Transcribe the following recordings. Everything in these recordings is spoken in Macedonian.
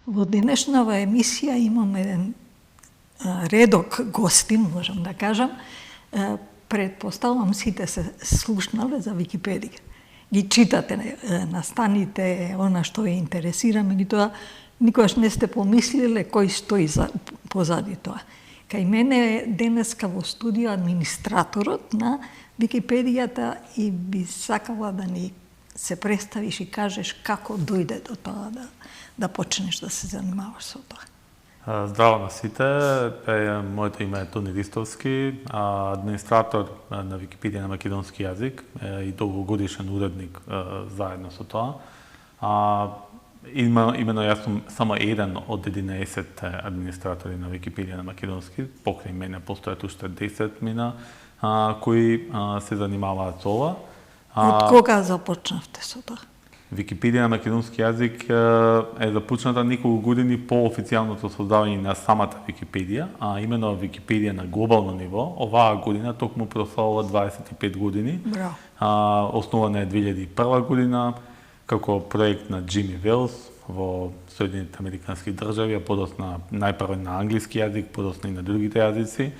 Во денешнава емисија имаме еден редок гости, можам да кажам. Предпоставам сите се слушнале за Википедија. Ги читате настаните, она што ве интересира, меѓутоа никогаш не сте помислиле кој стои позади тоа. Кај мене денеска во студио администраторот на Википедијата и би сакала да ни се представиш и кажеш како дојде до тоа да почнеш да се занимаваш со тоа. Здраво на сите, моето име е Тони Ристовски, администратор на Википедија на македонски јазик и долгогодишен уредник заедно со тоа. Имено јас сум само еден од 11 администратори на Википедија на македонски, покрај мене постојат уште 10 мина кои се занимаваат со ова. Од кога започнавте со тоа? Википедија на македонски јазик е започната неколку години по официјалното создавање на самата Википедија, а имено Википедија на глобално ниво, оваа година токму прославува 25 години. Браво. Основана е 2001 година како проект на Джими Велс во Соединетите Американски држави, а подосна најпрво на англиски јазик, подосна и на другите јазици.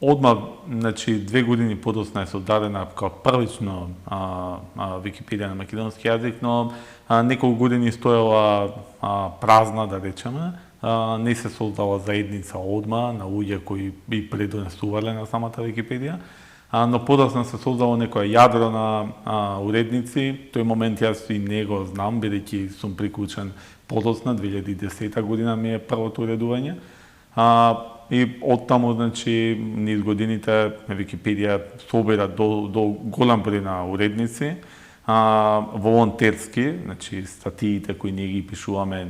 Одма, значи, 2 години подосна е создадена како првично Википедија на македонски јазик, но неколку години стоела празна, да речеме. Не се создала заедница одма на луѓе кои би предонесувале на самата Википедија, но подосна се создало некоја јадро на уредници. Тој момент јас и не го знам, бидејќи сум приклучен подосна, 2010 година ми е првото уредување. И оттаму, значи, низ годините Википедија собира до голем број на уредници, волонтерски, значи статиите кои ние ги пишуваме,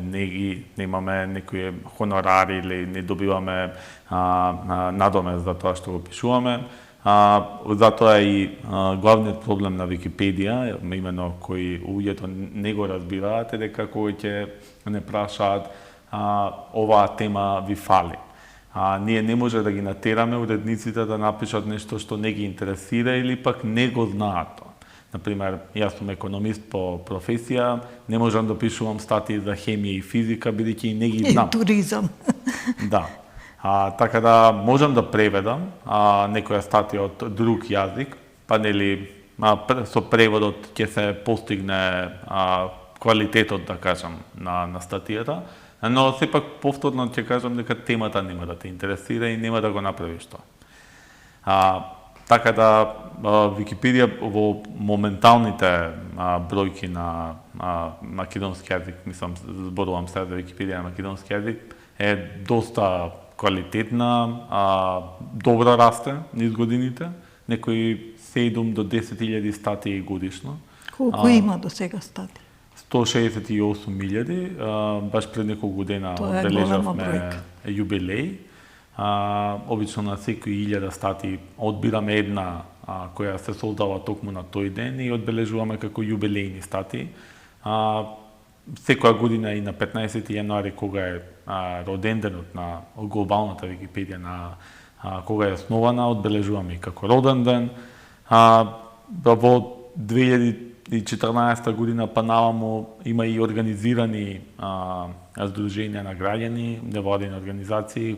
немаме некои хонорари или не добиваме надомест за тоа што го пишуваме. Затоа и главниот проблем на Википедија, имено кои луѓето не го разбираат, е дека кои ќе не прашаат оваа тема ви фали. Ние не може да ги натераме уредниците да напишат нешто што не ги интересира или пак не го знаат тоа. Например, јас сум економист по професија, не можам да пишувам статии за хемија и физика, бидејќи не ги знам. И туризам. Да. Така да можам да преведам некоја статија од друг јазик, па нели со преводот ќе се постигне квалитетот, да кажам, на статијата. Но сепак повторно ќе кажам дека темата нема да те интересира и нема да го направиш тоа. Така да Википедија во моменталните бројки на македонски јазик, мислам, зборувам сега за Википедија на македонски јазик, е доста квалитетна, добро расте низ годините, некои 7 до 10.000 статии годишно. Колку има до сега статии? 168.000, баш пред неколку година одбележавме јубилеј. Обично на секои 1000 статии одбираме една која се создава токму на тој ден и одбележуваме како јубилејни статии. Секоја година и на 15 јануари, кога е роден денот на глобалната Википедија, на кога е основана, одбележуваме и како роден ден. Во 2014 година па наваму има и организирани здруженија на граѓани, невладини организации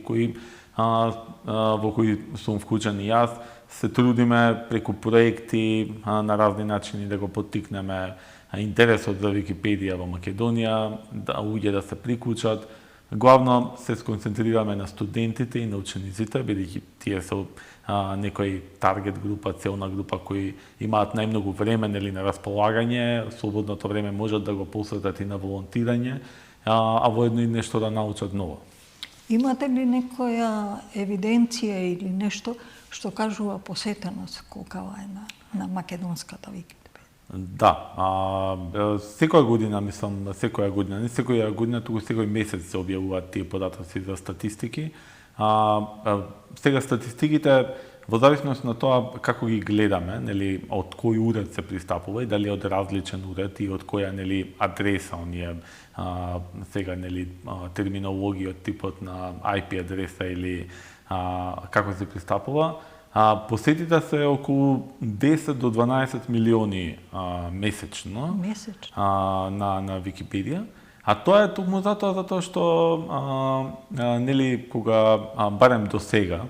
во кои сум вклучен и јас. Се трудиме преку проекти на разни начини да го поттикнеме интересот за Википедија во Македонија, да луѓе да се приклучат. Главно се сконцентрираме на студентите и на учениците, бидејќи тие се некој таргет група, целна група кои имаат најмногу време или на располагање, слободното време можат да го посветат и на волонтирање, а воедно и нешто да научат ново. Имате ли некоја евиденција или нешто што кажува посетеност колкава е на македонската Википедија? Да, секоја година, мислам, не секоја година, туку секој месец се објавуваат тие податоци за статистики. Сега статистиките, во зависност на тоа како ги гледаме, нели, од кој уред се пристапува и дали од различен уред и од која, нели, адреса, оние сега, нели, терминологија од типот на IP адреса или како се пристапува. Посетите се околу 10 до 12 милиони месечно на Википедија, А тоа е токму затоа што нели кога барем до сега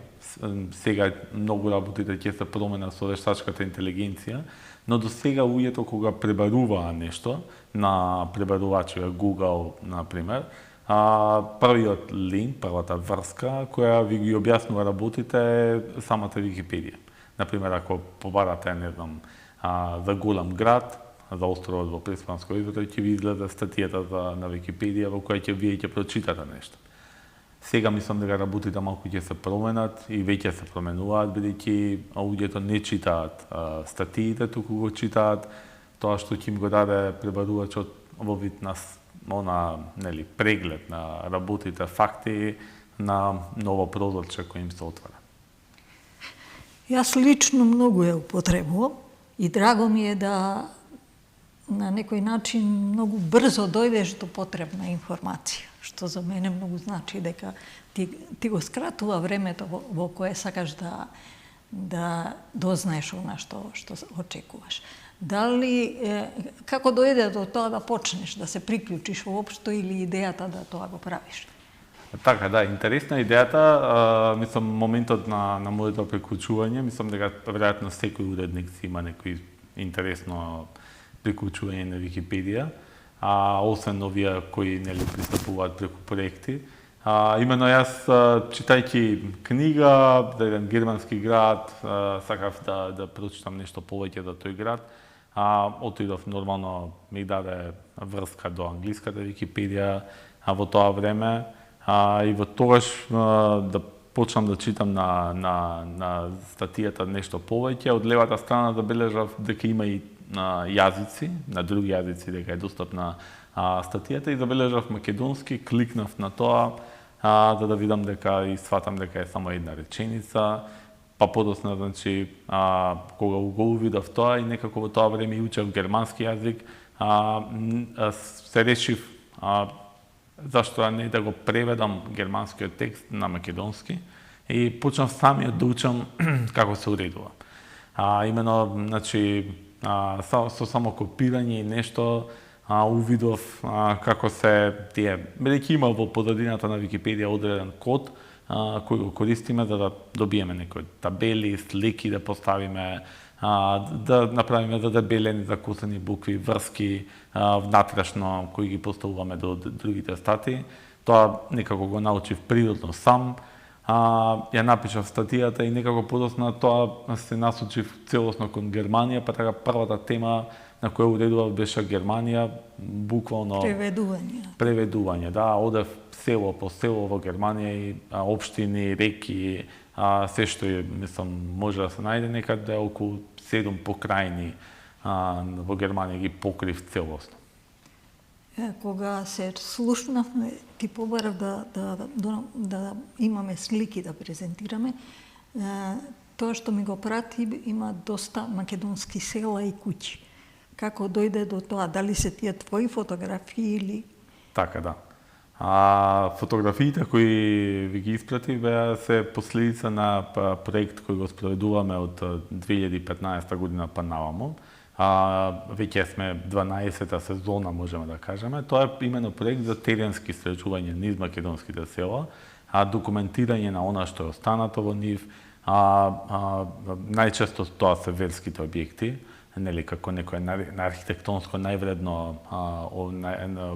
многу работите ќе се променат со вештачката интелигенција, но до сега луѓето кога пребаруваа нешто на пребарувачи Google, например, првиот линк, првата врска која ви ги објаснува работите е самата Википедија. Например, ако побарате, не знам, за голем град, за островот во Преспанско езеро, ќе ви изгледа статијата на Википедија во која вие ќе прочитате нешто. Сега мислам дека работите малку ќе се променат и веќе се променуваат, бидејќи луѓето не читаат статиите, туку го читаат тоа што ќе им го даде пребарувачот во вид на нели преглед на работите, факти на ново прозорче кој им се отвара. Јас лично многу ја употребувам и драго ми е да на некој начин многу брзо дојдеш до потребна информација, што за мене многу значи дека ти го скратува времето во кое сакаш да дознаеш она што очекуваш. Дали како дојде до тоа да почнеш да се приклучиш воопшто или идејата да тоа го правиш? Така, да, интересна идејата, мислам моментот на моето приклучување, мислам дека веројатно секој уредник си има некој интересно приклучување на Википедија, освен овие кои нели пристапуваат преку проекти. Имено јас, читајќи книга за еден германски град, сакав да прочитам нешто повеќе за тој град. Отидов нормално, ми даде врска до англиската Википедија во тоа време. И во тогаш да почнам да читам на статијата нешто повеќе. Од левата страна забележав дека има и јазици, на други јазици дека е достапна статијата, и забележав македонски, кликнав на тоа за да видам дека и сватам дека е само една реченица, па подосна, значи, кога го увидов тоа и некако во тоа време и учев германски јазик, се решив зашто не да го преведам германскиот текст на македонски и почнав самиот да учам како се уредува. Имено, значи, со само копирање и нешто увидов како се тие, бидејќи има во позадината на Википедија одреден код кој го користиме за да добиеме некои табели, слики да поставиме, да направиме задебелени, закусени букви, врски внатрешно кои ги поставуваме до другите статии. Тоа некако го научив природно сам. Ја напишав статијата и некако подосна тоа се насочив целосно кон Германија, па така првата тема на која уредував беше Германија, буквално преведување. Да, одев село по село во Германија и општини, реки, се што е, мислам, може да се најде некаде околу 7 покрајни во Германија ги покрив целосно. Кога се слушнавме, ти побарав да имаме слики да презентираме, тоа што ми го прати има доста македонски села и куќи. Како дојде до тоа? Дали се тие твои фотографии или? Така, да. Фотографиите кои ви ги испратив беа се последица на проект кој го спроведуваме од 2015 година па наваму. Веќе сме 12-та сезона, можеме да кажеме. Тоа е именно проект за теренски истражување низ македонските села, документирање на она што е останато во нив. Најчесто тоа се верските објекти, нели како некое на архитектонско највредно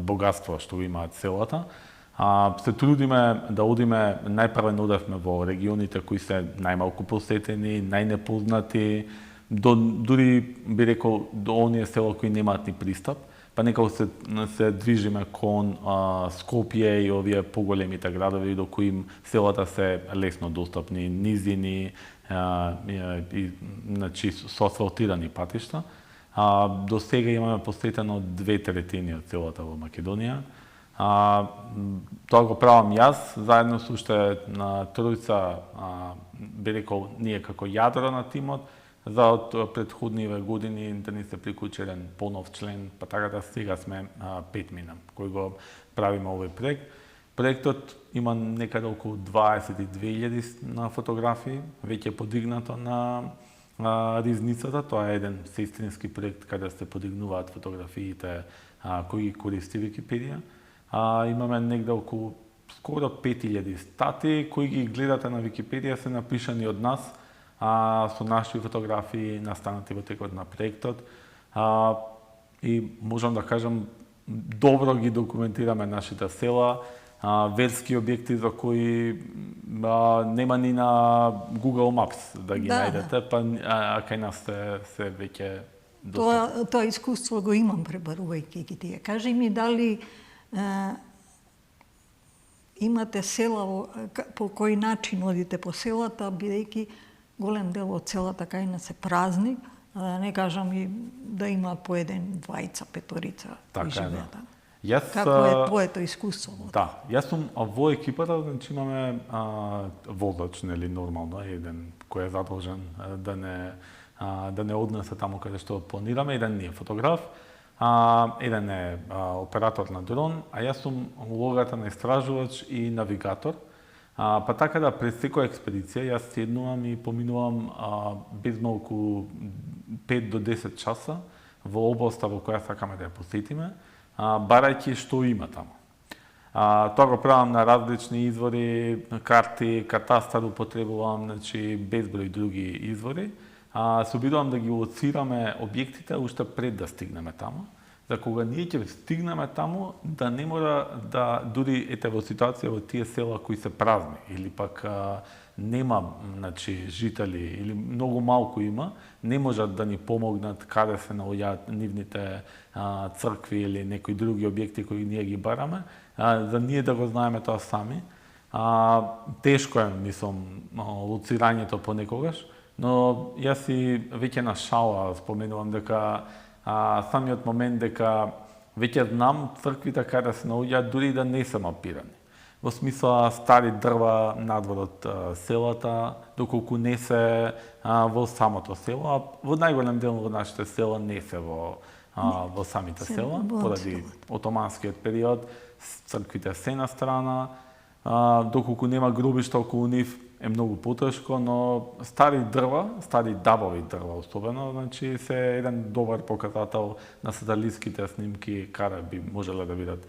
богатство што имаат селата. Се трудиме да одиме, најпрвен одевме во регионите кои се најмалку посетени, најнепознати, дури би рекол до оние села кои немаат ни пристап, па некако се движиме кон Скопје и овие поголемите градови до кои селата се лесно достапни, низини, значи со асфалтирани патишта. До сега имаме посетено 2/3 од селата во Македонија. Тоа го правам јас, заедно со уште на тројца, би рекол, ние како јадро на тимот, за од претходниве години да ни се приклучи еден понов член, па така да сега сме 5 кои го правиме овој проект. Проектот има некаде околу 22.000 на фотографии, веќе подигнато на ризницата. Тоа е еден сестрински проект каде се подигнуваат фотографиите кои ги користи Википедија. Имаме негде околу скоро 5000 статии кои ги гледате на Википедија, се напишани од нас, со наши фотографии настанати во текот на проектот. И можам да кажам, добро ги документираме нашите села, верски објекти за кои нема ни на Google Maps да ги најдете, па кај нас се веќе достапни. Тоа искуство го имам пребарувајќи ги тие. Кажи ми дали имате села, по кој начин одите по селата, бидејќи голем дел од селата кај нас се празни, да не кажам и да има по еден, двајца, петорица кои живеат таму. Како е твоето искуство? Да, јас сум во екипата, значи имаме водач, нели нормално, еден кој е задолжен да не однесе таму каде што планираме, еден не е фотограф, еден е оператор на дрон, а јас сум улогата на истражувач и навигатор. Па така да пред секоја експедиција јас седнувам и поминувам без малку 5 до 10 часа во областа во која сакаме да ја посетиме, барајќи што има таму. Тоа го правам на различни извори, карти, катастар употребувам, значи безброј други извори. Се обидувам да ги лоцираме објектите уште пред да стигнеме таму, за кога ние ќе стигнеме таму, да не мора да, дури ете во ситуација во тие села кои се празни, или пак нема, значи, жители, или многу малку има, не можат да ни помогнат каде се наоѓаат нивните цркви или некои други објекти кои ние ги бараме, за ние да го знаеме тоа сами. Тешко е, мислам, лоцирањето понекогаш, но јас и веќе на шала споменувам дека самиот момент дека веќе знам црквите каде се наоѓаат дури да не се мапирани. Во смисла стари дрва надвор од селата, доколку не се во самото село, а во најголем дел во нашите села не се во самите села, поради отоманскиот период, црквите се на страна, доколку нема гробишта околу нив, е многу потешко, но стари дабови дрва особено, значи се еден добар показател на сателитските снимки каде би можеле да бидат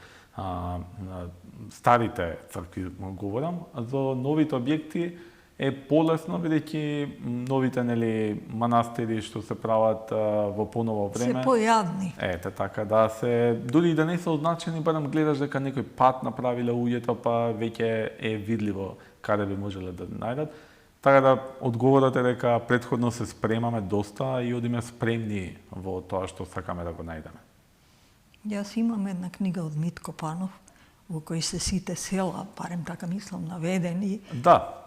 старите цркви, говорам. За новите објекти е полесно, бидејќи новите, нели, манастири што се прават во поново време се појавни. Ете така, да се дури да не се означени, барем гледаш дека некој пат направиле луѓето, па веќе е видливо каде би можеле да најдат. Така да одговорот е дека претходно се спремаме доста и одиме спремни во тоа што сакаме да го најдеме. Јас имам една книга од Митко Панов во кој се сите села, барем така мислам, наведени. Да.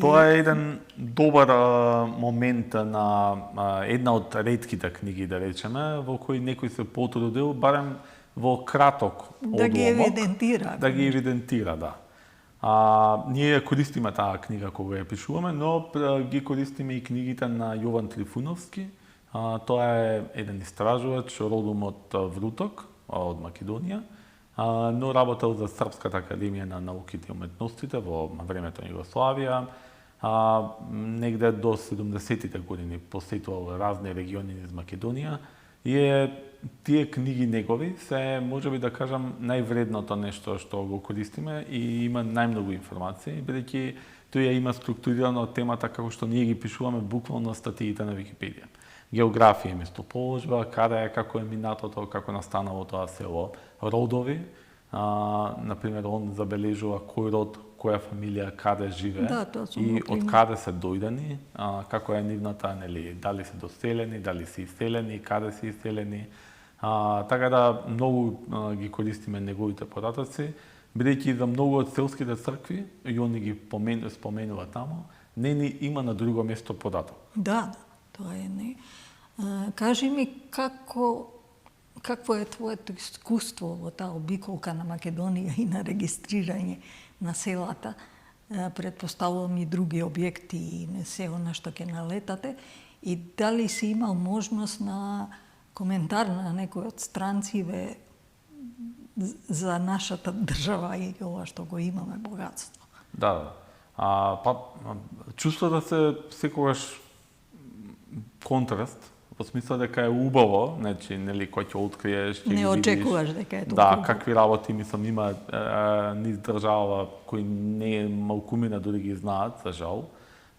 Тоа е еден добар момент на една од ретките книги, да речеме, во кој некој се потрудил, барем во краток одломок, да ги евидентира. Да ги евидентира, да. Ние користиме таа книга кога ја пишуваме, но ги користиме и книгите на Јован Трифуновски. Тоа е еден истражувач родом од Вруток, од Македонија, но работел за Српската академија на науките и уметностите во времето на Југославија. Негде до 70-тите години посетувал разни региони низ Македонија и тие книги негови се, можеби да кажам, највредното нешто што го користиме и има најмногу информации, бидејќи тој ја има структурирано темата како што ние ги пишуваме буквално статиите на Википедија. Географија, местоположба, каде е, како е минатото, како настанало тоа село, родови, например, он забележува кој род, која фамилија, каде живе и од каде се дојдени, како е нивната, нели, дали се доселени, дали се иселени, каде се иселени. Така да многу ги користиме неговите податоци, бидејќи за многу од селските цркви, и они ги споменува таму, не ни има на друго место податок. Да, тоа е не. Кажи ми какво е твоето искуство во таа обиколка на Македонија и на регистрирање на селата? Предпоставувам и други објекти и не се она што ќе налетате. И дали си имал можност на коментар на некој од странциве за нашата држава и ова што го имаме богатство? Да. Чувствува се секогаш контраст во смисла дека е убаво, значи нели кога ќе откриеш, ќе не очекуваш дека е толку. Да, какви работи мислам има низ држава кои не малкумина дури ги знаат, за жал.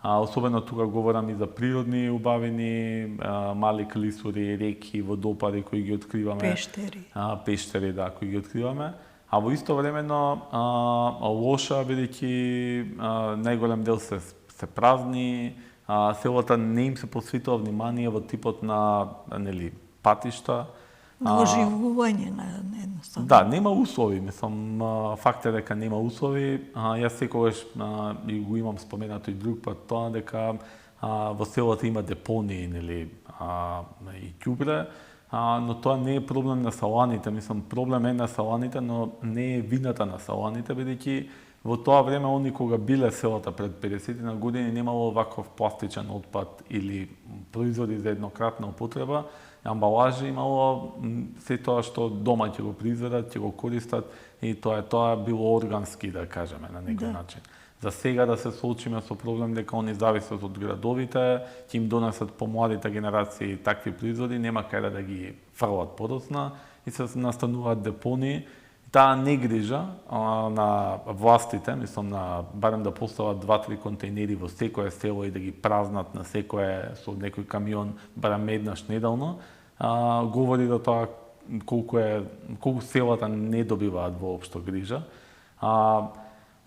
Особено тука говорам и за природни убавини, мали клисури, реки, водопади кои ги откриваме. Пештери. Пештери, да, кои ги откриваме. А во исто времено лоша, бидејќи најголем дел се празни, селата не им се посветува внимание во типот на нели патишта. Оживување на едноставно. Да, нема услови, мислам, факт е дека нема услови. Јас секогаш и го имам споменато и друг пат тоа дека во селата има депонии, нели, и ѓубре, но тоа не е проблем на саланите, мислам, проблем е на саланите, но не е вината на саланите, бидејќи во тоа време они кога биле селата пред 50 на години немало ваков пластичен отпад или производи за еднократна употреба, амбалажи имало се тоа што дома ќе го произведат, ќе го користат и тоа било органски, да кажеме, на некој начин. За сега да се соочиме со проблем дека они зависат од градовите, ќе им донесат помладите генерации такви производи, нема каде да ги фрлат подоцна и се настануваат депонии. Таа негрижа на властите, мислам барем да постават 2-3 контейнери во секое село и да ги празнат на секое со некој камион барем еднаш неделно, говори до тоа колку селата не добиваат воопшто грижа.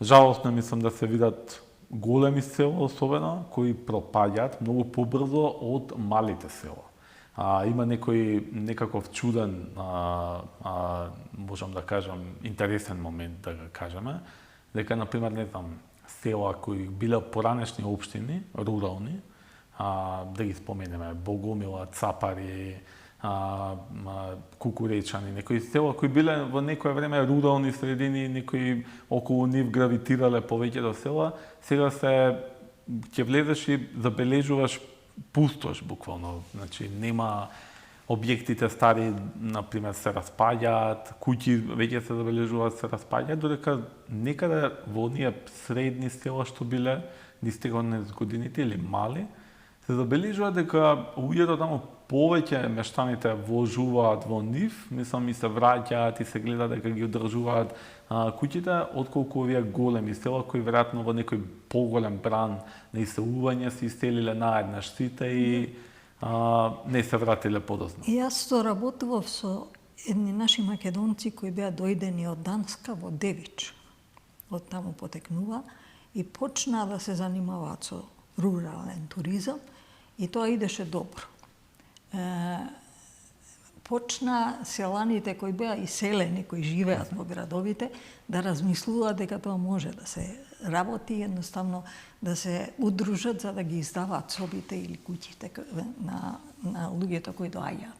Жалосно мислам да се видат големи села особено кои пропаѓаат многу побрзо од малите села. Има некаков чуден, можам да кажам, интересен момент да го кажеме, дека, например, не знам, села кои биле поранешни општини, рурални, да ги споменеме, Богомила, Цапари, Кукуречани, некои села кои биле во некое време рурални средини, некои околу нив гравитирале повеќето села, сега ќе влезеш и забележуваш пустош буквално, значи нема објектите стари, например, се распаѓаат, куќи веќе се забележуваат се распаѓаат, додека некаде во оние средни села што биле низ годините или мали, се забележува дека луѓето таму повеќе мештаните вложуваат во нив, мислам и се враќаат и се гледа дека ги одржуваат куќите, отколку овие големи села кои веројатно во некој поголем бран на иселување се иселиле наеднаш сите и не се вратиле подоцна. Јас работував со едни наши македонци кои беа дојдени од Данска во Девич. Од таму потекнува и почнаа да се занимаваат со рурален туризам и тоа идеше добро. Почна селаните кои беа иселени, кои живеат во градовите, да размислуваат дека тоа може да се работи, едноставно да се удружат за да ги издаваат собите или куќите на луѓето кои доаѓаат.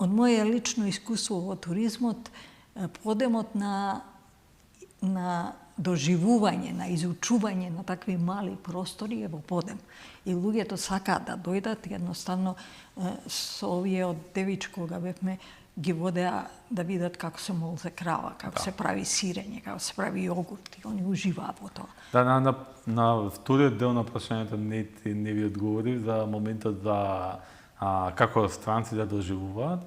Од моје лично искуство во туризмот, подемот на доживување, на изучување на такви мали простори е во подем. И луѓето сакаат да дојдат, едноставно со овие од Девич кога бевме ги водеа да видат како се молзе крава, како се прави сирење, како се прави јогурт и они уживаат во тоа. Да, на вториот дел на прашањето не ви одговори за моментот за како странци да доживуваат.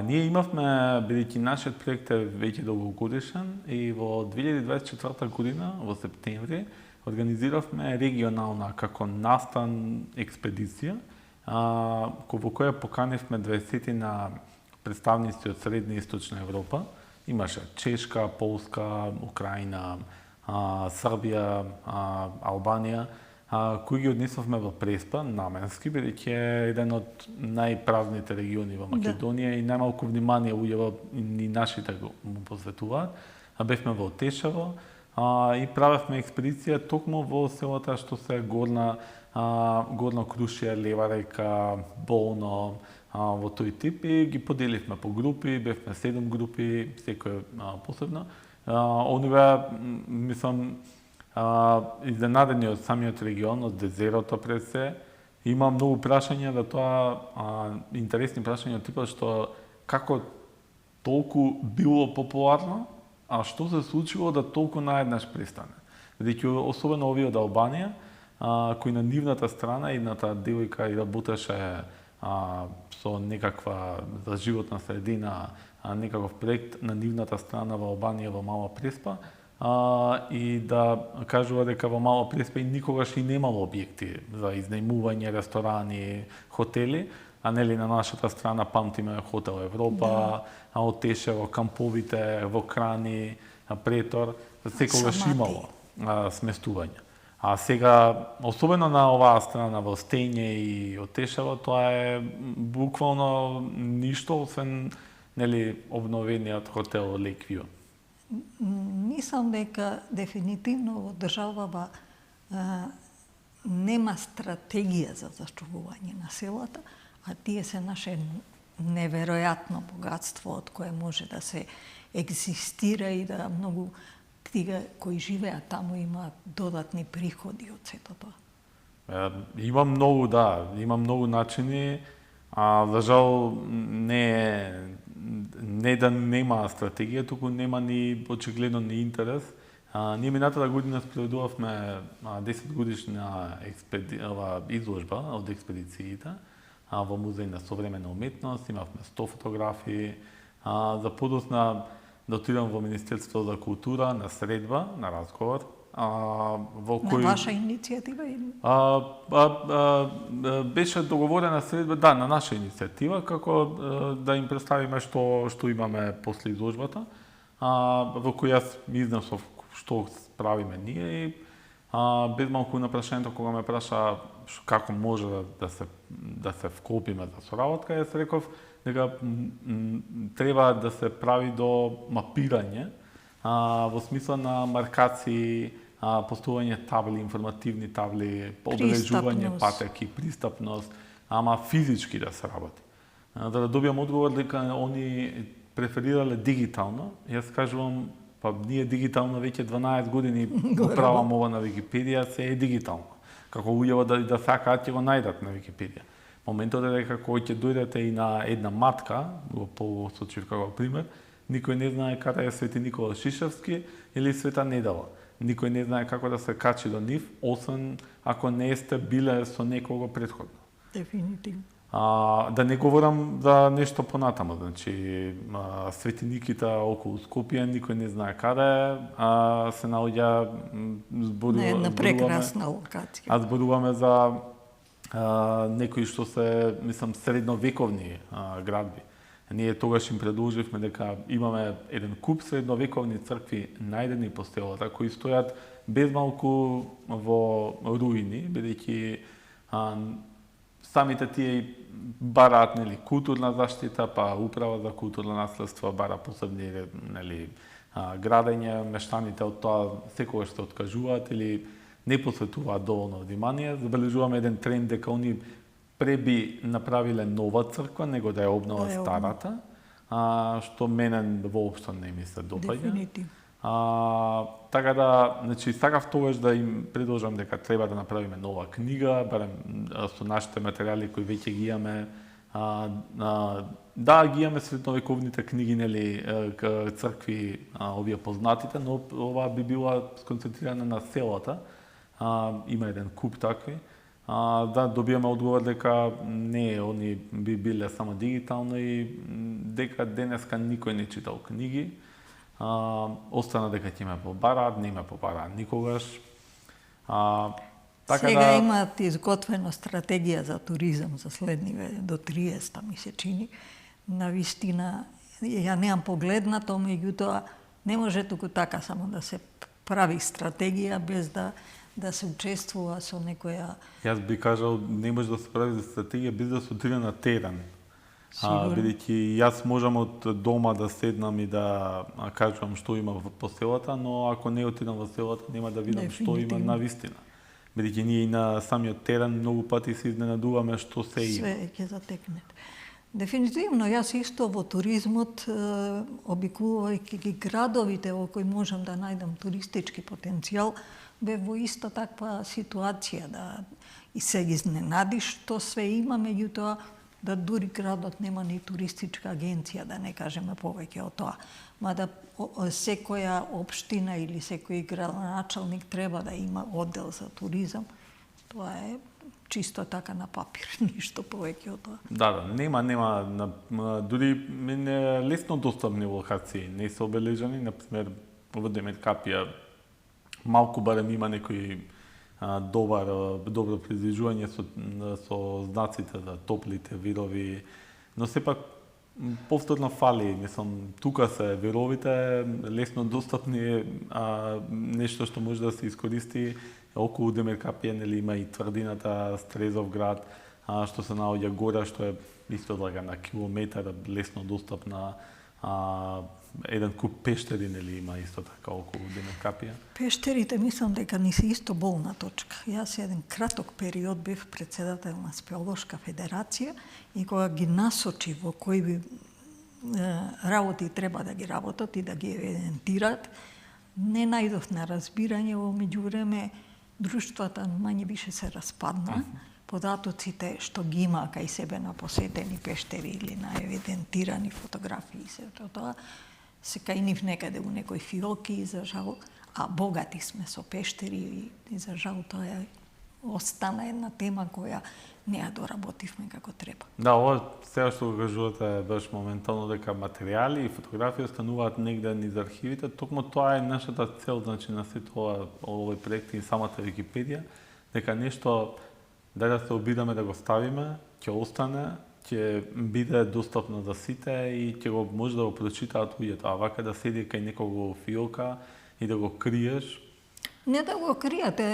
Ние имавме, бидејќи нашиот проект е веќе долгогодишен и во 2024 година, во септември, организиравме регионална како настан експедиција, во која поканивме 20 на представници од Средна и Источна Европа. Имаше Чешка, Полска, Украина, Србија, Албанија, кои ги однесовме во Преспа, наменски, бидејќи е еден од најпразните региони во Македонија и најмалку внимание луѓе и нашите го посветуваат. Бевме во Тешево и правевме експедиција токму во селата што се Горно Крушје, Лева река, Болно, во тој тип и ги поделивме по групи, бевме 7 групи, секој посебно. Ониве, мислам, изненадени од самиот регион, од дезерото пред се, има многу прашања да тоа, интересни прашања од типот што како толку било популарно, а што се случило да толку наеднаш престане. Бидејќи особено овие од Албанија, кои на нивната страна, едната девојка и работеше со некаква за животна средина, некаков проект на нивната страна во Албанија во Мала Преспа, и да кажува дека во Мала Преспа и никогаш и немало објекти за изнајмување, ресторани, хотели, а нели на нашата страна памтиме Хотел Европа, од Тешево, камповите во Крани, Претор, секогаш имало сместување. А сега, особено на оваа страна во Стење и од Тешево, тоа е буквално ништо, освен нели обновениот хотел Леквио. Мислам дека дефинитивно во државава нема стратегија за зачувување на селата, а тие се наше неверојатно богатство од кое може да се екзистира и да многу тие кои живеат таму имаат додатни приходи од сето тоа. Има многу начини, за жал не да нема стратегија, туку нема ни очигледно ни интерес. Ние минатата година спроведувавме 10 годишна изложба од експедициите во Музеј на современа уметност, имавме 100 фотографии, за подосна да отидам во Министерство за култура на средба, на разговор, во кој... На ваша иницијатива или? Беше договорена средба, да, на наша иницијатива, како да им представиме што имаме после изложбата, во која јас изнесов што правиме ние и без малку на прашањето кога ме праша како може да се вклопиме за соработка, јас реков дека треба да се прави до мапирање во смисла на маркации, поставување табли, информативни табли, одбележување патеки, пристапност, ама физички да се работи. Да добиам одговор дека они преферирале дигитално, јас кажувам, па ние дигитално веќе 12 години правам ова на Википедија, се е дигитално. Како луѓето да сакаат ќе го најдат на Википедија. Моментот е дека кога ќе дојдете и на една матка, го посочив како пример, никој не знае каде е Свети Никола Шишевски или Света Недела. Никој не знае како да се качи до нив, освен ако не сте биле со некого претходно. Дефинитивно. Да не говорам за нешто понатамо, значи светиниките околу Скопје никој не знае каде, се наоѓа на една прекрасна локација. Зборуваме за некои што се, мислам, средновековни градби. Ние тогаш им предложивме дека имаме еден куп средновековни цркви најдени по селата, кои стојат без малку во руини, бидејќи самите тие бараат нели културна заштита, па управа за културно наследство бара посебни нели градење, мештаните од тоа секогаш се откажуваат или не посветуваат доволно внимание. Забележуваме еден тренд дека они преби направиле нова црква, него да ја обнова старата, што мене воопшто не ми се допаѓа. Дефинитивно. Така да, значи, сакав тогаш да им предложам дека треба да направиме нова книга, барем со нашите материјали кои веќе ги имаме. Да, ги имаме средновековните книги, нели, цркви, овие познатите, но ова би била сконцентрирана на селата. Има еден куп такви. Да, добиваме одговор дека не, они би биле само дигитално и дека денеска никој не читал книги. Остана дека ќе ме побараат, не ме побараат никогаш. Така сега да... имаат изготвена стратегија за туризам за следниве до 30 ми се чини. Навистина, ја немам погледнато, меѓутоа не може туку така само да се прави стратегија без да се учествува со некоја... Јас би кажал, не може да се прави стратегија без да се отиде на терен. Бидејќи јас можам од дома да седнам и да кажувам што има по селата, но ако не отидам во селата, нема да видам што има на вистина. Бидејќи ние и на самиот терен многу пати се изненадуваме што се има. Све ќе затекнете. Дефинитивно, јас исто во туризмот, обикувувајќи ги градовите во кои можам да најдам туристички потенцијал, бе во иста таква ситуација и се изненади што све има, меѓутоа да дури градот нема ни туристичка агенција, да не кажеме повеќе од тоа. Мада секоја општина или секој градоначалник треба да има оддел за туризам. Тоа е чисто така на папир, ништо повеќе од тоа. Да, нема, дури лесно достапни локации не се обележани, например, во Демиркапија малку барем има некои добро предвижување со знаците за топлите вирови, но сепак повторно фали, мислам, тука се вировите, лесно достапни, нешто што може да се искористи. Околу Демиркапија нели има и тврдината Стрезов град, што се наоѓа гора, што е исто така на километар, лесно достапна. Еден куп пештери нели има исто така околу Демиркапија. Пештерите мислам дека ни се исто болна точка. Јас еден краток период бев председател на Спелошка федерација и кога ги насочи во кои би работи треба да ги работат и да ги евидентираат, не најдов на разбирање. Во меѓувреме друштвата мање бише се распадна. Податоците што ги има кај себе на посетени пештери или на евидентирани фотографии, се тоа се кај нив некаде у некој фиоки, и за жал, а богати сме со пештери и за жал тоа остана една тема која не ја доработивме како треба. Да, ова сега што го кажувате баш моментално дека материјали и фотографии остануваат негде низ архивите, токму тоа е нашата цел, значи на сето овој проект и самата Википедија, дека нешто да се обидаме да го ставиме, ќе остане, ќе биде достапно за сите и ќе го може да го прочитаат луѓето, а вака да седи кај некого фиока и да го криеш. Не да го криете,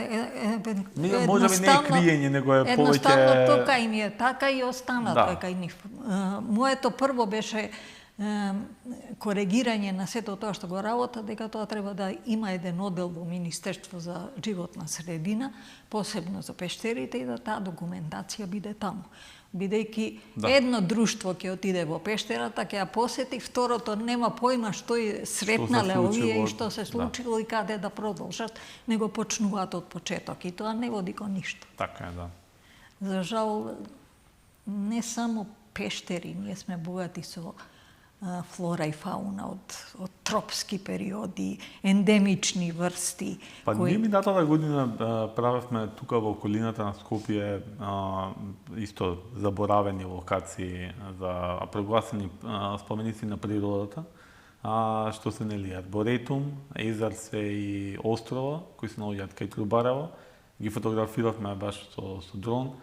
може би не е криење, него е повеќе... Едноставно тока им е така и остана да. Кај нив. Моето прво беше коригирање на сето тоа што го работа, дека тоа треба да има еден оддел во Министерство за животна средина, посебно за пештерите, и да таа документација биде таму. Бидејќи едно друштво ќе отиде во пештерата, ќе ја посети, второто нема појма што е сретнале овие и што се случило и каде да продолжат, него почнуваат од почеток и тоа не води кон ништо. Така е, да. За жал, не само пештери, ние сме богати со флора и фауна од тропски периоди, ендемични врсти. Па ние минатата година правевме тука во околината на Скопје исто заборавени локации за прогласени споменици на природата, што се нели Арборетум, Езерсе и острова, кои се наоѓаат кај Трубарево. Ги фотографиравме баш со дрон.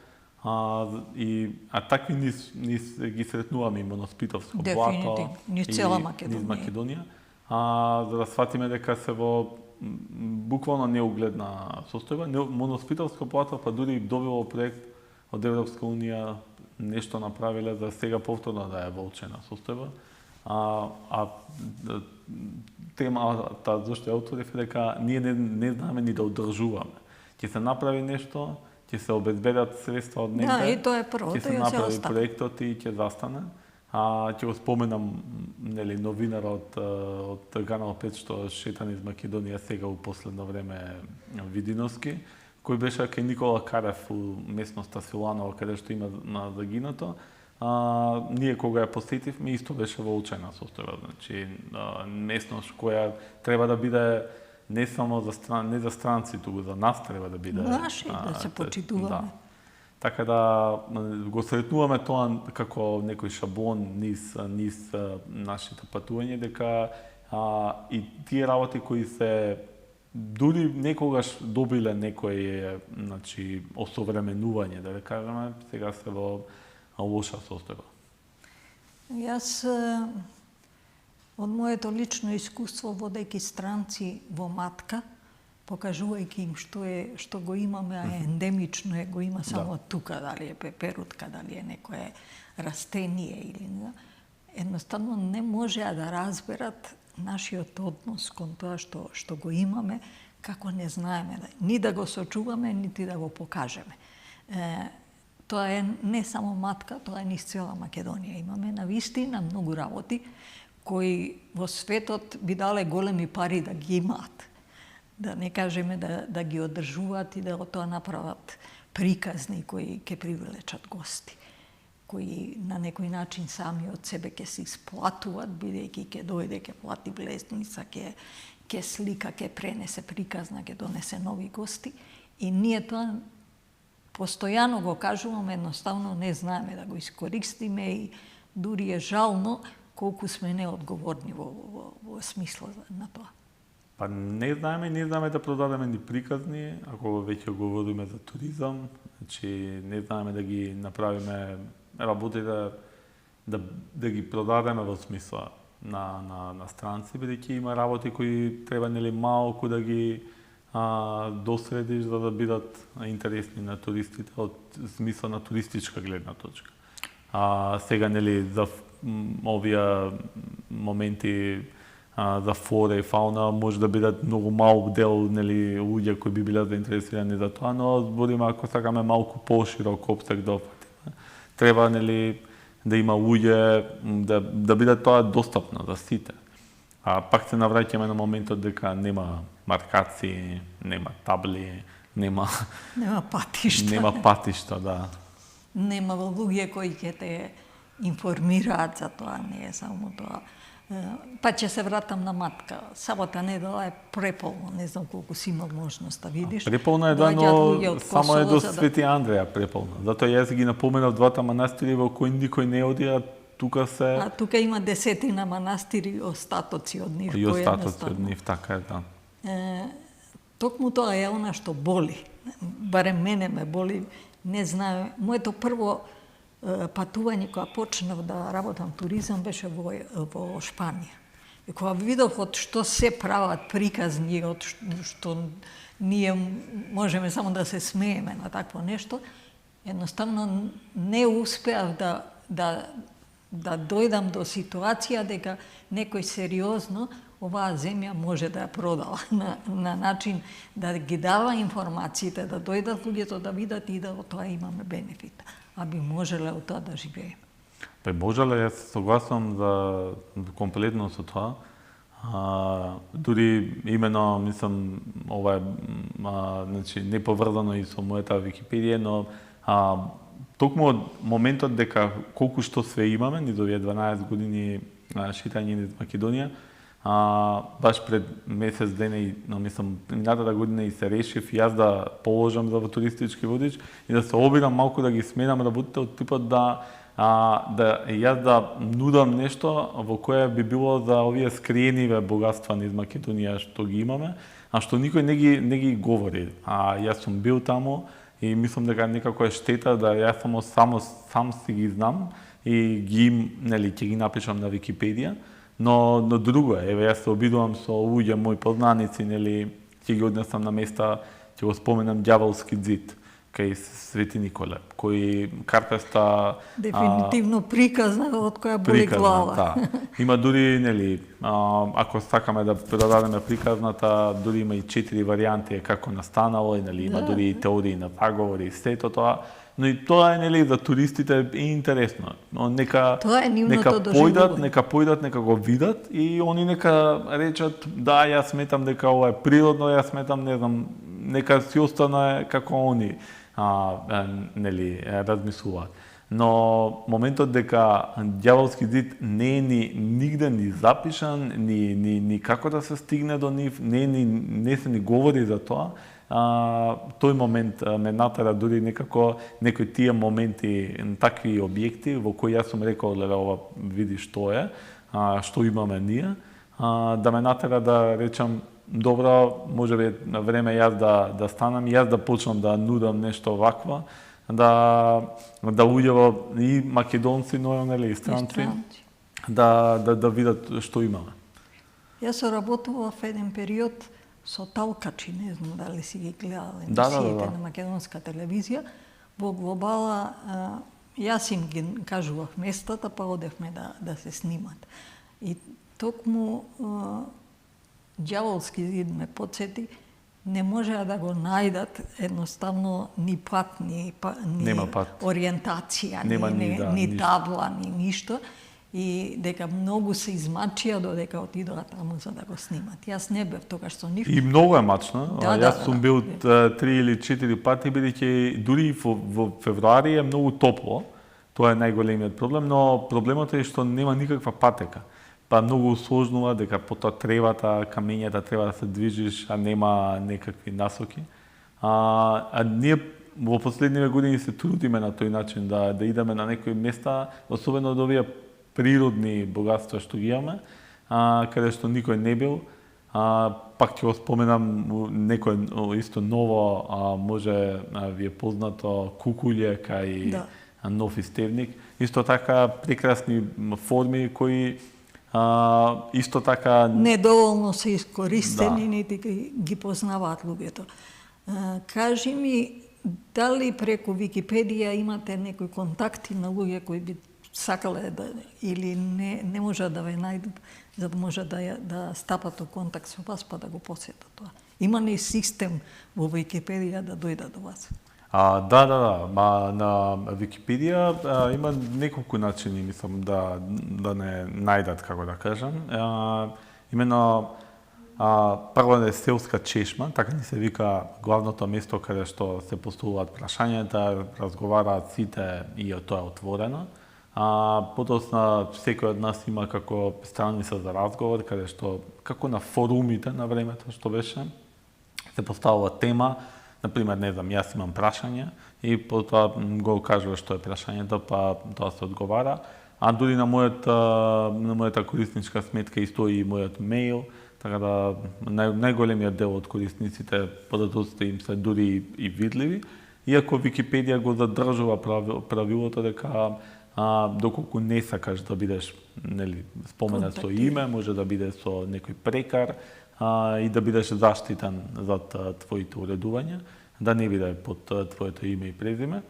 Такви низ ги сретнуваме и Моноспитовско блато низ цела Македонија, за да сватиме дека се во буквално неугледна состојба. Моноспитовско блато па дури добило проект од Европска унија, нешто направиле за сега повторно да е во очена состојба. Темата зашто ја отворив е дека ние не знаеме ни да одржуваме. Ќе се направи нешто, ќе се обезбедат средства од негде. Да, и тоа е прво, ќе се направи проектот и ќе застане. Ќе го споменам нели новинарот од Канал 5 што шета низ Македонија сега у последно време Видиновски, кој беше кај Никола Карев у местноста Силаново, каде што има на загинато. Ние кога ја посетивме исто беше во очајна состојба, значи местност која треба да биде не само не за странци, туку за нас треба да биде наши, да се почитуваме. Да. Така да го сретнуваме тоа како некој шаблон низ нашите патување, дека и тие работи кои се дури некогаш добиле некој осовременување, да кажеме, сега се во лоша состојба. Јас од моето лично искуство водејќи странци во матка, покажувајќи им што го имаме, а ендемично го има само тука, дали е пеперутка, дали е некое растение или не. Едноставно не можеа да разберат нашиот однос кон тоа што го имаме, како не знаеме ни да го сочуваме, нити да го покажеме. Тоа е не само матка, тоа е низ цела Македонија. Имаме навистина многу работи кои во светот би дале големи пари да ги имаат. Да не кажеме да ги одржуваат и да тоа направат приказни кои ќе привлечат гости, кои на некој начин сами од себе ќе се исплатуваат, бидејќи ќе дојде, ќе плати влезница, ќе слика, ќе пренесе приказна, ќе донесе нови гости. И ние тоа постојано го кажуваме, едноставно не знаеме да го искористиме и дури е жално колку сме неодговорни во смисла на тоа. Па не знаеме да продадеме ни приказни, ако веќе говориме за туризам, значи не знаеме да ги направиме работите да ги продадеме во смисла на странци, бидејќи има работи кои треба нели малку да ги досредиш за да бидат интересни на туристите од смисла на туристичка гледна точка. Сега нели за овие моменти за флора и фауна може да бидат многу мал дел нели луѓе кои би биле заинтересирани за тоа, но збориме ако сакаме малку поширок опсег да опфатиме. Треба нели да има луѓе да биде тоа достапно за сите. Пак се навраќаме на моментот дека нема маркаци, нема табли, нема патишта. Нема патишта, да. Нема луѓе кои ќе те информираат за тоа, не е само тоа. Па ќе се вратам на матка. Сабота недела е преполно, не знам колку си имал можност да видиш. Преполно е да, но само е до Свети Андреја преполно. Затоа јас ги напоменав двата манастири во кои никој не оди, тука се... тука има 10 манастири, остатоци од нив. И остатоци од нив, така е, да. Токму тоа е она што боли. Барем мене ме боли. Не знам, моето прво патување кога почнав да работам туризам беше во Шпанија. И кога видов од што се прават приказни, од што ние можеме само да се смееме на такво нешто, едноставно не успеав да дојдам до ситуација дека некој сериозно оваа земја може да ја продава на начин да ги дава информациите, да дојдат луѓето да видат и да од тоа имаме бенефит. А би можеле од тоа да живееме. Па можеле, јас се согласувам за комплетно со тоа. Дури имено, мислам, ова е значи, не поврзано и со мојата Википедија, но токму од моментот дека колку што све имаме, низ овие 12 години шетање низ Македонија, баш пред месец дена но мислам минатата година и се решив јас да положам за туристички водич и да се обидам малку да ги сменам работите од типот да јас да нудам нешто во кое би било за овие скриениве богатства низ Македонија што ги имаме, а што никој не ги говори. Јас сум бил таму и мислам дека некако е штета да јас сам си ги знам и нели ќе ги напишам на Википедија. Но друго е, еве јас се обидувам со луѓе мои познаници, нели, ќе ги однесам на места, ќе го споменам Ѓаволски ѕид кај Свети Николе, кој карпеста дефинитивно приказна од која боли глава. Да. Има дури, нели, ако сакаме да продадеме приказната, дури има и 4 варијанти како настанало, и нели има дури и теории на заговори и сето тоа. Но и тоа е нели за туристите е интересно. Но нека појдат, нека го видат и они нека речат да, јас сметам дека ова е природно, јас сметам, не знам, нека си остане како они нели размислуваат. Но моментот дека Ѓаволски ѕид не е нигде ни запишан, ни како да се стигне до нив, не се ни говори за тоа. Тој момент ме натера дури некако некои тие моменти, такви објекти во кои јас сум рекол, леле, ова види што е, што имаме ние, да ме натера да речам добро, можеби на време јас да станам, јас да почнам да нудам нешто вакво, да луѓето и македонци, но нели и странци, да видат што имаме. Јас се работував еден период со талкачи, не знам дали си ги гледале емисиите на македонска телевизија. Во Глобала јас им ги кажував местата, па одевме да се снимат. И токму Ѓаволски ЗИД ме подсети, не можеа да го најдат едноставно ни пат, ни ориентација, ни табла, ни ништо. И дека многу се измачија додека отидоа таму за да го снимат. Јас не бев тогаш со нив. И многу е мачно. Јас сум бил 3 или 4 пати, бидејќи дури во февруари е многу топло. Тоа е најголемиот проблем, но проблемот е што нема никаква патека. Па многу усложнува дека потоа тревата, камењата треба да се движиш, а нема некакви насоки. Ние во последниве години се трудиме на тој начин да идеме на некои места, особено од овие природни богатства што ги имаме, каде што никој не бил. Пак ќе го споменам некој исто ново, може ви е познато кукуље кај Нов Истевник. Исто така прекрасни форми кои исто така недоволно се искористени, нити ги познаваат луѓето. Кажи ми, дали преку Википедија имате некои контакти на луѓе кои би сакале или не можат да ве најдат, за да може да стапат у контакт со вас па да го посетат тоа? Има ли систем во Википедија да дојдат до вас? Да. На Википедија има неколку начини, мислам, да не најдат, како да кажам. Имено, прво е селска чешма, така ни се вика главното место каде што се поставуваат прашањата, разговараат сите и тоа е отворено. Потоа секој од нас има како страница за разговор, каде што, како на форумите на времето што беше, се поставува тема. Например, не знам, јас имам прашање и потоа го кажуваш што е прашањето, па тоа се одговара. А дури на мојата корисничка сметка и стои и мојот мејл, така да најголемиот дел од корисниците податоците им се дури и видливи, иако Википедија го задржува правилото дека доколку не сакаш да бидеш споменат со име, може да биде со некој прекар и да бидеш заштитен за твоите уредувања, да не биде под твоето име и презиме.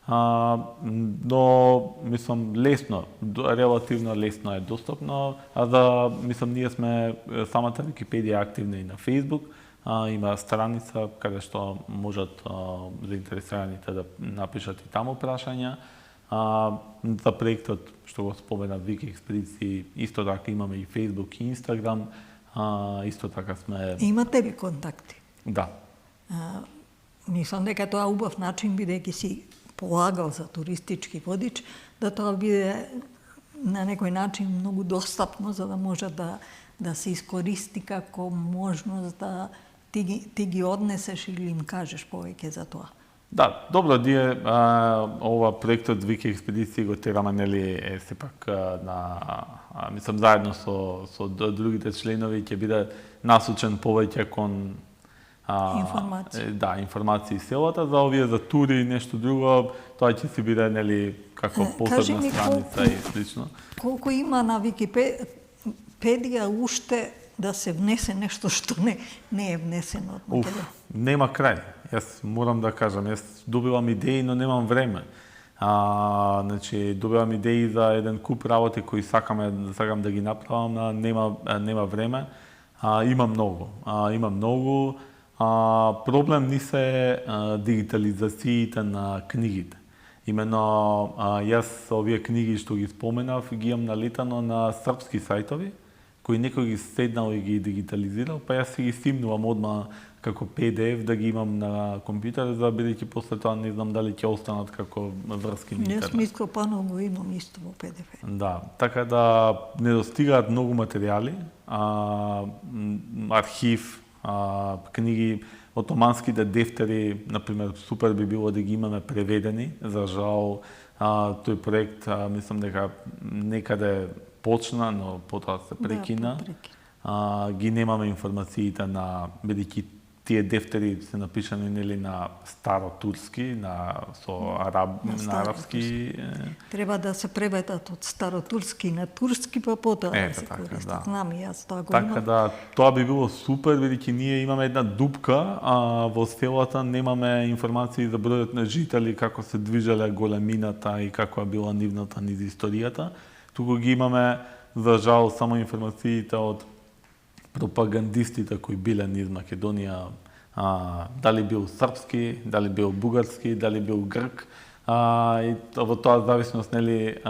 Но, мислам, лесно, релативно лесно е достапно, мислам, ние сме самата Википедија активна и на Facebook, има страница каде што можат заинтересираните да напишат и таму прашања. За проектот што го спомена Вики Експедиции, исто така имаме и Facebook и Instagram, исто така сме... Имате ли контакти? Да. Мислам дека тоа убав начин, бидејќи си полагал за туристички водич, да тоа биде на некој начин многу достапно, за да може да се искористи како можност да ти ги однесеш или им кажеш повеќе за тоа. Да, добро, ние ова проектот Вики Експедиции го тераме, нели, сепак мислам заедно со другите членови ќе биде насочен повеќе кон информации селата, за овие за тури и нешто друго, тоа ќе си биде, нели, како посебна страница и слично. Колку има на Википедија уште да се внесе нешто што не е внесено од Македонија? Нема крај. Јас морам да кажам, јас добивам идеи, но немам време. Значи, добивам идеи за еден куп работи кои сакам да ги направам, нема време. Има многу. Проблем ни се дигитализациите на книгите. Имено, јас овие книги што ги споменав, ги имам налетано на српски сајтови, кои некој ги седнал и ги дигитализирал, па јас си ги симнувам одма како PDF да ги имам на компјутер, за бидејќи после тоа не знам дали ќе останат како врски на интернет. Јас мислам пано го имам исто во PDF. Да, така да не достигаат многу материјали, архив, книги, отоманските дефтери, например, супер би било да ги имаме преведени. За жал, тој проект, мислам дека некаде почна, но потоа се прекина. Ги немаме информациите бидејќи тие дефтери се напишани, нели, на старотурски, на арапски. Треба да се преведат од старотурски на турски, па потоа да се користат. Знам и јас тоа го имам. Така да, тоа би било супер, бидејќи ние имаме една дупка, во селата немаме информации за бројот на жители, како се движеле големината и каква била нивната низ историјата. Туку ги имаме, за жал, само информациите од пропагандистите кои биле низ Македонија, дали бил српски, дали бил бугарски, дали бил грк, и во тоа зависност, нели,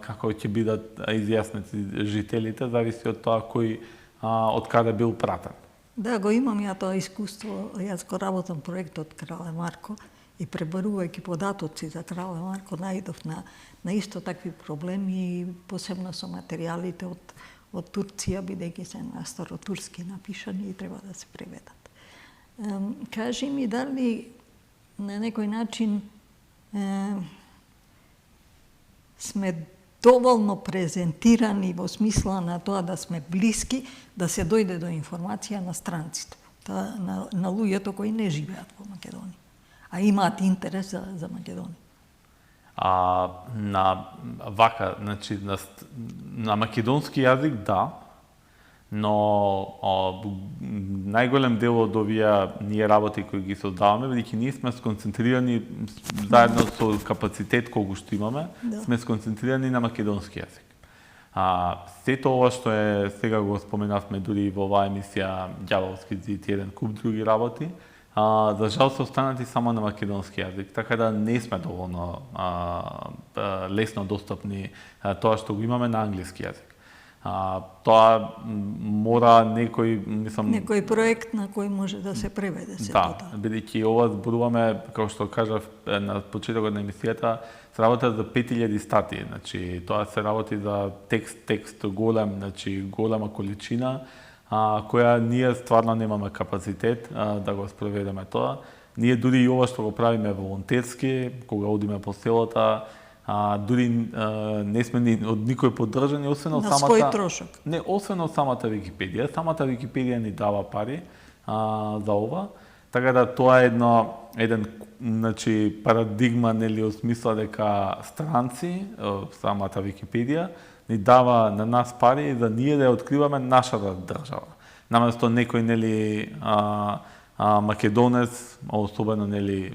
како ќе бидат изјаснети жителите, зависи од тоа кој од каде бил пратен. Да, го имам ја тоа искуство. Јас го работам проектот Крале Марко и пребарувајќи податоци за Крале Марко најдов на исто такви проблеми, посебно со материјалите од Турција, бидејќи се на старотурски напишани и треба да се преведат. Кажи ми, дали на некој начин сме доволно презентирани во смисла на тоа да сме блиски, да се дојде до информација на странците, на луѓето кои не живеат во Македонија, а имаат интерес за Македонија. На вака, значи на македонски јазик да, но најголем дел од овие ние работи кои ги создаваме, бидејќи ние сме сконцентрирани заедно со капацитет кој што имаме, сме сконцентрирани на македонски јазик. Сето ова што е, сега го споменавме дури во оваа емисија Ѓаволски зид, еден куп други работи, за жал се останати само на македонски јазик, така да не сме доволно лесно достапни тоа што го имаме на англиски јазик. Тоа мора некој проект на кој може да се преведе сето тоа. Да, бидејќи ова зборуваме, како што кажав на почетокот на емисијата, се работи за 5000 статии, значи тоа се работи за текст голем, значи голема количина, која ние стварно немаме капацитет да го спроведеме тоа. Ние дури и ова што го правиме волонтерски, кога одиме по селата, дури не сме ни од никој поддржани, освен од самата... На свој трошок. Не, освен од самата Википедија. Самата Википедија ни дава пари за ова, така да тоа е еден значи, парадигма, нели, од смисла дека странци, самата Википедија, ни дава на нас пари за ние да ја откриваме нашата држава. Наместо некој, нели, македонец, особено, нели,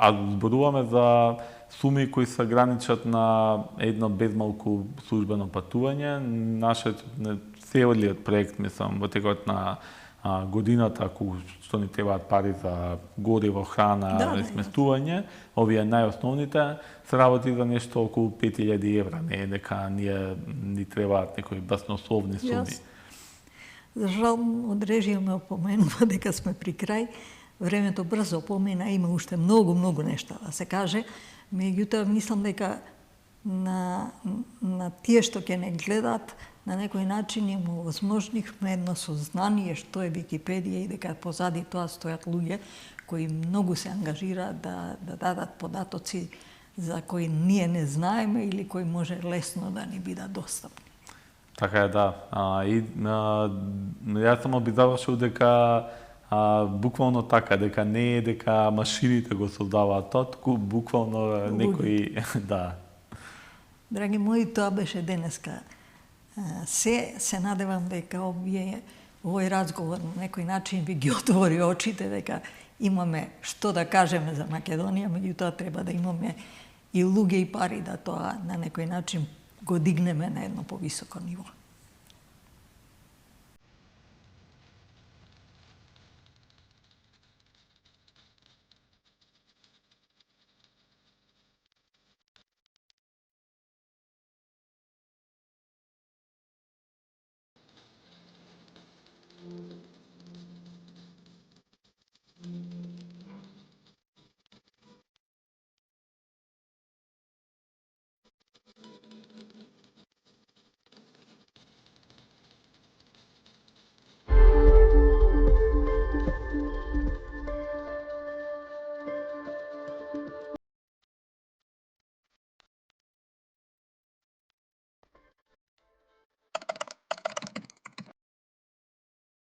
зборуваме за суми кои се граничат на едно безмалку службено патување. Нашиот целиот проект, мислам, во текот на годината, кога што ни требаат пари за гориво, храна, сместување, овие најосновните се работи за нешто околу 5000 евра, не е дека ни требаат некои баснословни суми. За жал, од режија ме опоменува дека сме при крај. Времето брзо помина, има уште многу нешта да се каже. Меѓутоа, мислам дека на тие што ќе не гледат, на некој начин им овозможнихме едно сознание што е Википедија и дека позади тоа стојат луѓе кои многу се ангажираат да дадат податоци за кои ние не знаеме или кои може лесно да ни бидат достапни. Така е, да. Јас само би завршил дека буквално така, дека не е дека машините го создаваат тоа, туку буквално некои, да. Драги мои, тоа беше денеска. Се надевам дека овој разговор на некој начин ви ги отвори очите, дека имаме што да кажеме за Македонија, меѓутоа треба да имаме и луѓе и пари да тоа на некој начин го дигнеме на едно повисоко ниво.